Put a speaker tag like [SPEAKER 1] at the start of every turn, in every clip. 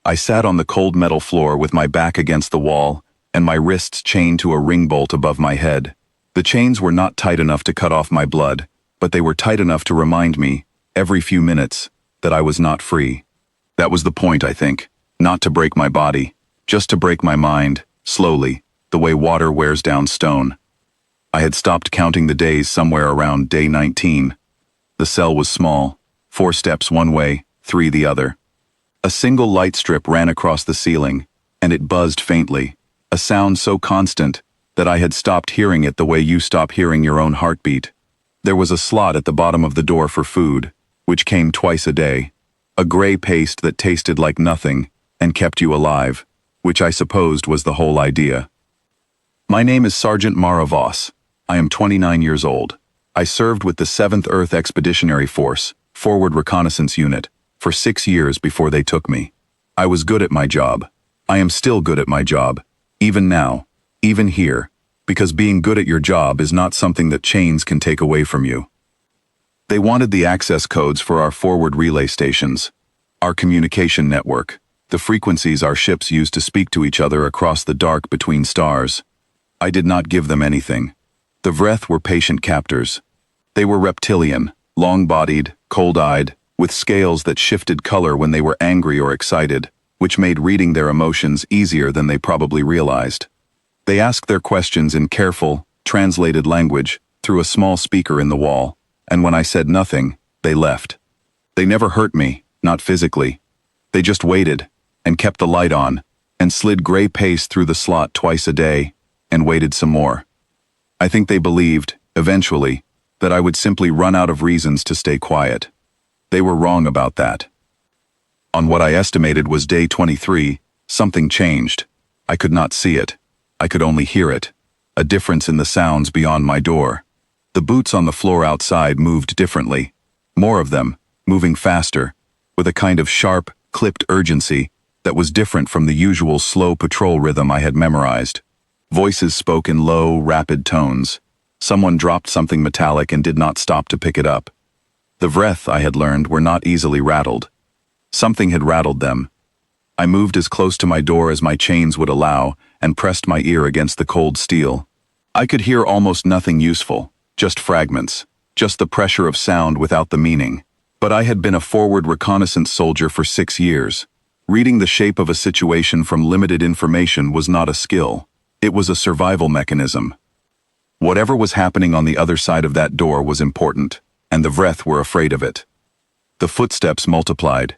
[SPEAKER 1] I sat on the cold metal floor with my back against the wall and my wrists chained to a ring bolt above my head. The chains were not tight enough to cut off my blood, but they were tight enough to remind me, every few minutes, that I was not free. That was the point, I think. Not to break my body, just to break my mind, slowly, the way water wears down stone. I had stopped counting the days somewhere around day 19. The cell was small, 4 steps one way, 3 the other. A single light strip ran across the ceiling, and it buzzed faintly, a sound so constant that I had stopped hearing it the way you stop hearing your own heartbeat. There was a slot at the bottom of the door for food, which came twice a day, a gray paste that tasted like nothing and kept you alive, which I supposed was the whole idea. My name is Sergeant Mara Voss. I am 29 years old. I served with the 7th Earth Expeditionary Force, Forward Reconnaissance Unit, for 6 years before they took me. I was good at my job. I am still good at my job, even now, even here, because being good at your job is not something that chains can take away from you. They wanted the access codes for our forward relay stations, our communication network, the frequencies our ships used to speak to each other across the dark between stars. I did not give them anything. The Vreth were patient captors. They were reptilian, long-bodied, cold-eyed, with scales that shifted color when they were angry or excited, which made reading their emotions easier than they probably realized. They asked their questions in careful, translated language through a small speaker in the wall, and when I said nothing, they left. They never hurt me, not physically. They just waited, and kept the light on, and slid gray paste through the slot twice a day, and waited some more. I think they believed, eventually, that I would simply run out of reasons to stay quiet. They were wrong about that. On what I estimated was day 23, something changed. I could not see it. I could only hear it. A difference in the sounds beyond my door. The boots on the floor outside moved differently. More of them, moving faster, with a kind of sharp, clipped urgency that was different from the usual slow patrol rhythm I had memorized. Voices spoke in low, rapid tones. Someone dropped something metallic and did not stop to pick it up. The Vreth, I had learned, were not easily rattled. Something had rattled them. I moved as close to my door as my chains would allow and pressed my ear against the cold steel. I could hear almost nothing useful, just fragments, just the pressure of sound without the meaning. But I had been a forward reconnaissance soldier for 6 years. Reading the shape of a situation from limited information was not a skill. It was a survival mechanism. Whatever was happening on the other side of that door was important, and the Vreth were afraid of it. The footsteps multiplied.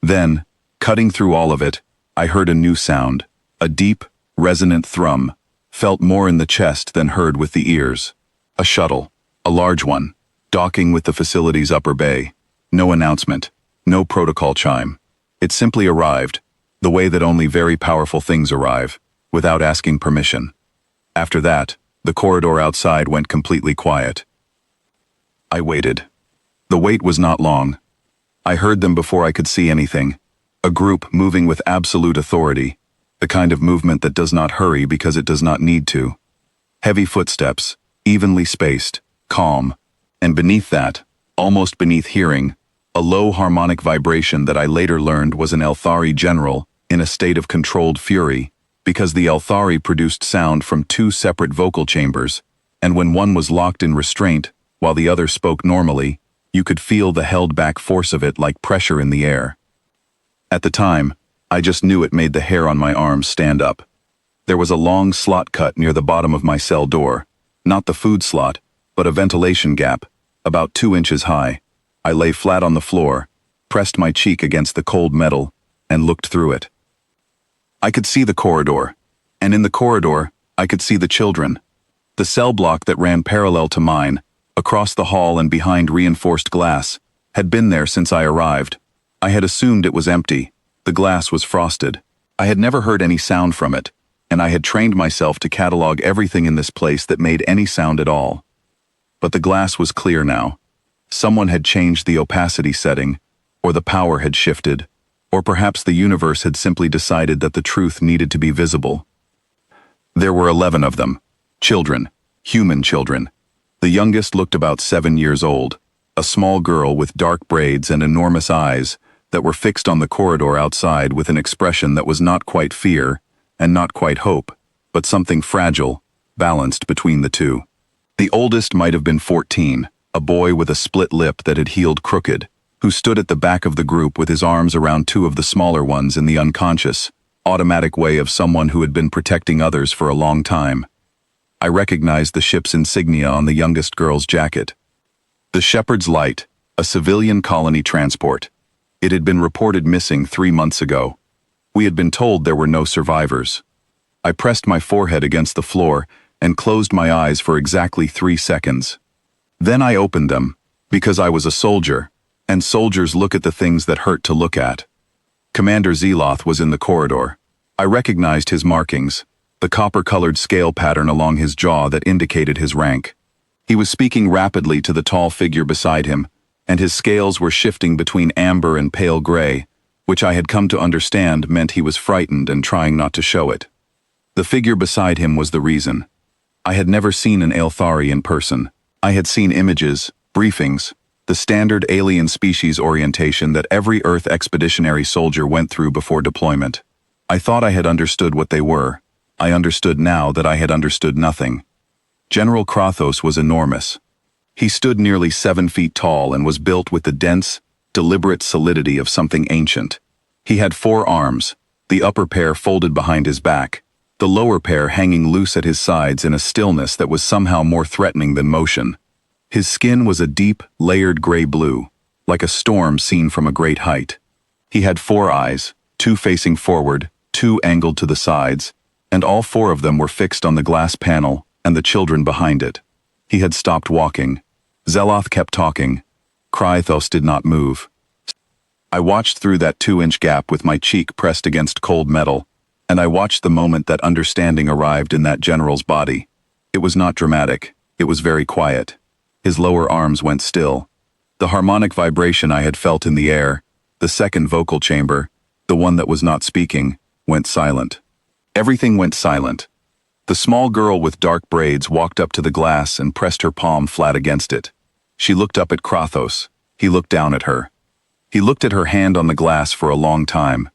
[SPEAKER 1] Then, cutting through all of it, I heard a new sound, a deep, resonant thrum, felt more in the chest than heard with the ears. A shuttle, a large one, docking with the facility's upper bay. No announcement, no protocol chime. It simply arrived, the way that only very powerful things arrive, without asking permission. After that, the corridor outside went completely quiet. I waited. The wait was not long. I heard them before I could see anything. A group moving with absolute authority, the kind of movement that does not hurry because it does not need to. Heavy footsteps, evenly spaced, calm, and beneath that, almost beneath hearing, a low harmonic vibration that I later learned was an Elthari general in a state of controlled fury, because the Elthari produced sound from 2 separate vocal chambers, and when one was locked in restraint, while the other spoke normally, you could feel the held-back force of it like pressure in the air. At the time, I just knew it made the hair on my arms stand up. There was a long slot cut near the bottom of my cell door, not the food slot, but a ventilation gap, about 2 inches high. I lay flat on the floor, pressed my cheek against the cold metal, and looked through it. I could see the corridor, and in the corridor, I could see the children. The cell block that ran parallel to mine, across the hall and behind reinforced glass, had been there since I arrived. I had assumed it was empty. The glass was frosted. I had never heard any sound from it, and I had trained myself to catalog everything in this place that made any sound at all. But the glass was clear now. Someone had changed the opacity setting, or the power had shifted, or perhaps the universe had simply decided that the truth needed to be visible. There were 11 of them. Children. Human children. The youngest looked about 7 years old. A small girl with dark braids and enormous eyes that were fixed on the corridor outside with an expression that was not quite fear and not quite hope, but something fragile, balanced between the two. The oldest might have been 14, a boy with a split lip that had healed crooked, who stood at the back of the group with his arms around two of the smaller ones in the unconscious, automatic way of someone who had been protecting others for a long time. I recognized the ship's insignia on the youngest girl's jacket. The Shepherd's Light, a civilian colony transport. It had been reported missing 3 months ago. We had been told there were no survivors. I pressed my forehead against the floor and closed my eyes for exactly 3 seconds. Then I opened them, because I was a soldier, and soldiers look at the things that hurt to look at. Commander Zeloth was in the corridor. I recognized his markings, the copper-colored scale pattern along his jaw that indicated his rank. He was speaking rapidly to the tall figure beside him, and his scales were shifting between amber and pale gray, which I had come to understand meant he was frightened and trying not to show it. The figure beside him was the reason. I had never seen an Aelthari in person. I had seen images, briefings, the standard alien species orientation that every Earth expeditionary soldier went through before deployment. I thought I had understood what they were. I understood now that I had understood nothing. General Krathos was enormous. He stood nearly 7 feet tall and was built with the dense, deliberate solidity of something ancient. He had 4 arms, the upper pair folded behind his back, the lower pair hanging loose at his sides in a stillness that was somehow more threatening than motion. His skin was a deep, layered gray-blue, like a storm seen from a great height. He had 4 eyes, 2 facing forward, 2 angled to the sides, and all 4 of them were fixed on the glass panel and the children behind it. He had stopped walking. Zeloth kept talking. Krathos did not move. I watched through that 2-inch gap with my cheek pressed against cold metal, and I watched the moment that understanding arrived in that general's body. It was not dramatic. It was very quiet. His lower arms went still. The harmonic vibration I had felt in the air, the second vocal chamber, the one that was not speaking, went silent. Everything went silent. The small girl with dark braids walked up to the glass and pressed her palm flat against it. She looked up at Krathos. He looked down at her. He looked at her hand on the glass for a long time.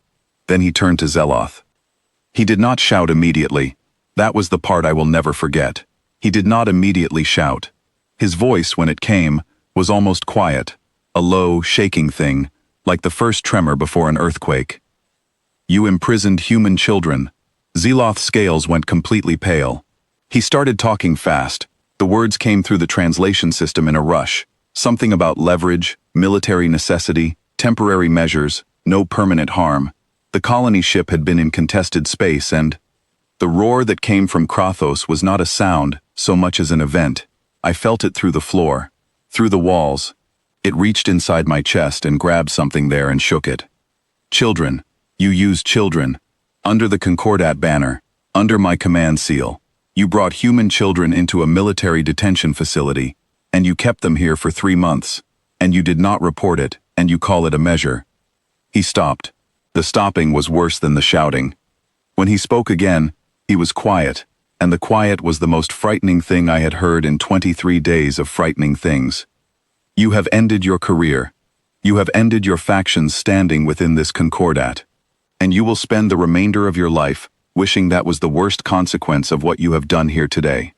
[SPEAKER 1] Then he turned to Zeloth. He did not shout immediately. That was the part I will never forget. He did not immediately shout. His voice, when it came, was almost quiet, a low, shaking thing, like the first tremor before an earthquake. "You imprisoned human children." Zeloth's scales went completely pale. He started talking fast. The words came through the translation system in a rush. Something about leverage, military necessity, temporary measures, no permanent harm. The colony ship had been in contested space and... The roar that came from Krathos was not a sound so much as an event. I felt it through the floor, through the walls. It reached inside my chest and grabbed something there and shook it. Children. You used children. Under the concordat banner, under my command seal. You brought human children into a military detention facility, and you kept them here for 3 months, and you did not report it, and you call it a measure. He stopped. The stopping was worse than the shouting. When he spoke again, he was quiet, and the quiet was the most frightening thing I had heard in 23 days of frightening things. You have ended your career. You have ended your factions standing within this concordat, and you will spend the remainder of your life wishing that was the worst consequence of what you have done here today.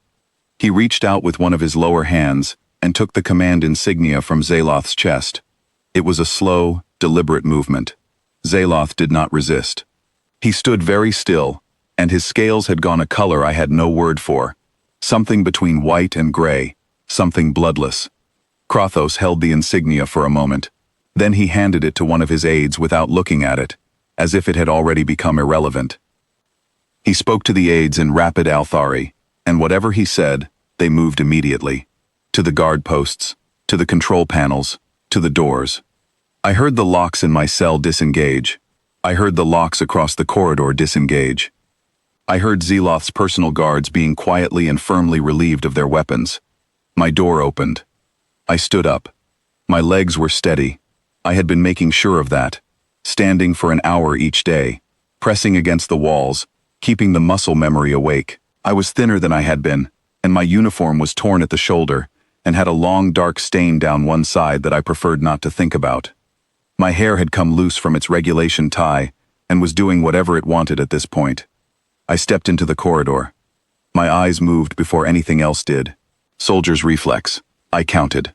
[SPEAKER 1] He reached out with one of his lower hands and took the command insignia from Zeloth's chest. It was a slow, deliberate movement. Zeloth did not resist. He stood very still, and his scales had gone a color I had no word for. Something between white and gray, something bloodless. Krathos held the insignia for a moment. Then he handed it to one of his aides without looking at it, as if it had already become irrelevant. He spoke to the aides in rapid Aelthari, and whatever he said, they moved immediately. To the guard posts, to the control panels, to the doors. I heard the locks in my cell disengage. I heard the locks across the corridor disengage. I heard Zeloth's personal guards being quietly and firmly relieved of their weapons. My door opened. I stood up. My legs were steady. I had been making sure of that, standing for an hour each day, pressing against the walls, keeping the muscle memory awake. I was thinner than I had been, and my uniform was torn at the shoulder and had a long dark stain down one side that I preferred not to think about. My hair had come loose from its regulation tie and was doing whatever it wanted at this point. I stepped into the corridor. My eyes moved before anything else did. Soldier's reflex. I counted.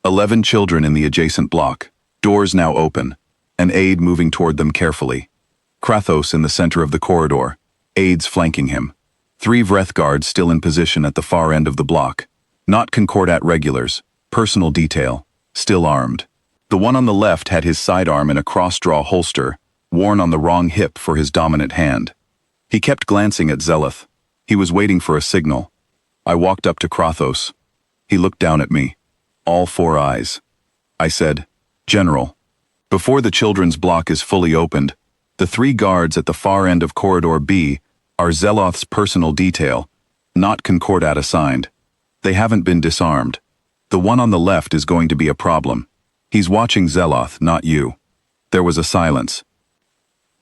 [SPEAKER 1] 11 children in the adjacent block, doors now open, an aide moving toward them carefully. Krathos in the center of the corridor, aides flanking him. 3 Vreth guards still in position at the far end of the block. Not concordat regulars, personal detail, still armed. The one on the left had his sidearm in a cross-draw holster, worn on the wrong hip for his dominant hand. He kept glancing at Zeleth. He was waiting for a signal. I walked up to Krathos. He looked down at me. All 4 eyes. I said, "General." Before the children's block is fully opened, the 3 guards at the far end of Corridor B are Zeloth's personal detail, not concordat assigned. They haven't been disarmed. The one on the left is going to be a problem. He's watching Zeloth, not you. There was a silence.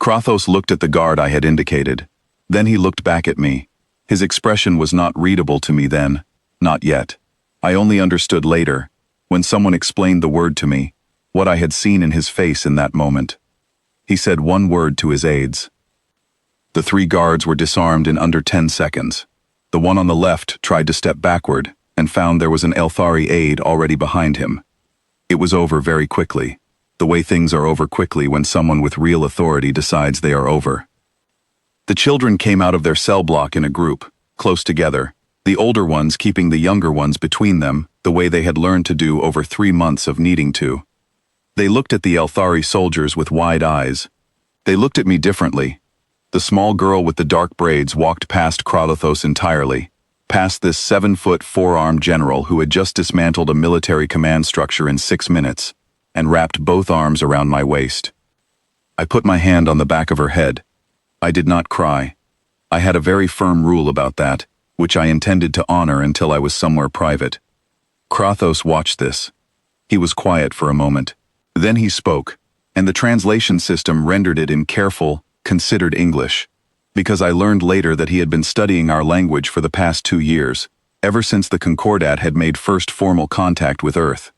[SPEAKER 1] Krathos looked at the guard I had indicated. Then he looked back at me. His expression was not readable to me then, not yet. I only understood later, when someone explained the word to me, what I had seen in his face in that moment. He said one word to his aides. The 3 guards were disarmed in under 10 seconds. The one on the left tried to step backward and found there was an Elthari aide already behind him. It was over very quickly, the way things are over quickly when someone with real authority decides they are over. The children came out of their cell block in a group, close together, the older ones keeping the younger ones between them, the way they had learned to do over 3 months of needing to. They looked at the Elthari soldiers with wide eyes. They looked at me differently. The small girl with the dark braids walked past Krathos entirely, past this 7-foot 4-armed general who had just dismantled a military command structure in 6 minutes, and wrapped both arms around my waist. I put my hand on the back of her head. I did not cry. I had a very firm rule about that, which I intended to honor until I was somewhere private. Krathos watched this. He was quiet for a moment. Then he spoke, and the translation system rendered it in careful, considered English, because I learned later that he had been studying our language for the past 2 years, ever since the concordat had made first formal contact with Earth.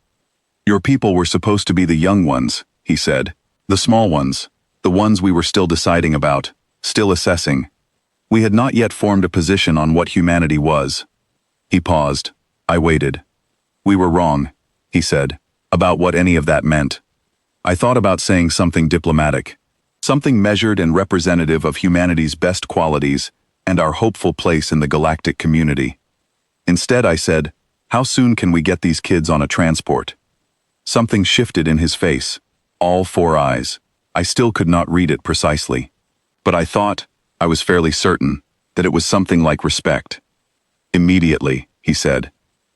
[SPEAKER 1] "Your people were supposed to be the young ones," he said. "The small ones, the ones we were still deciding about, still assessing. We had not yet formed a position on what humanity was." He paused. I waited. "We were wrong," he said, "about what any of that meant." I thought about saying something diplomatic, something measured and representative of humanity's best qualities and our hopeful place in the galactic community. Instead, I said, "How soon can we get these kids on a transport?" Something shifted in his face, all 4 eyes. I still could not read it precisely. But I thought, I was fairly certain, that it was something like respect. "Immediately," he said.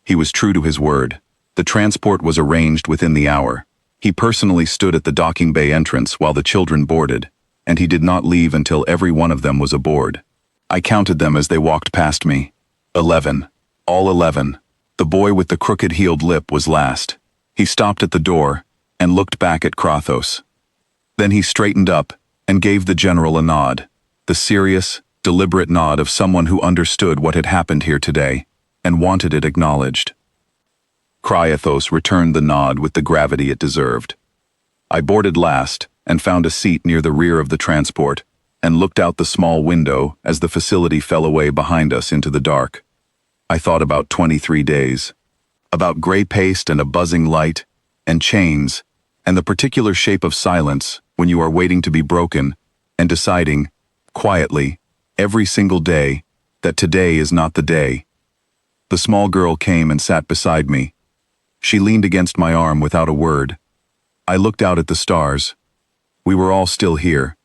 [SPEAKER 1] He was true to his word. The transport was arranged within the hour. He personally stood at the docking bay entrance while the children boarded, and he did not leave until every one of them was aboard. I counted them as they walked past me. 11. All 11. The boy with the crooked-heeled lip was last. He stopped at the door and looked back at Krathos. Then he straightened up and gave the general a nod, the serious, deliberate nod of someone who understood what had happened here today and wanted it acknowledged. Krathos returned the nod with the gravity it deserved. I boarded last and found a seat near the rear of the transport and looked out the small window as the facility fell away behind us into the dark. I thought about 23 days, about gray paste and a buzzing light, and chains, and the particular shape of silence when you are waiting to be broken and deciding, quietly, every single day, that today is not the day. The small girl came and sat beside me. She leaned against my arm without a word. I looked out at the stars. We were all still here,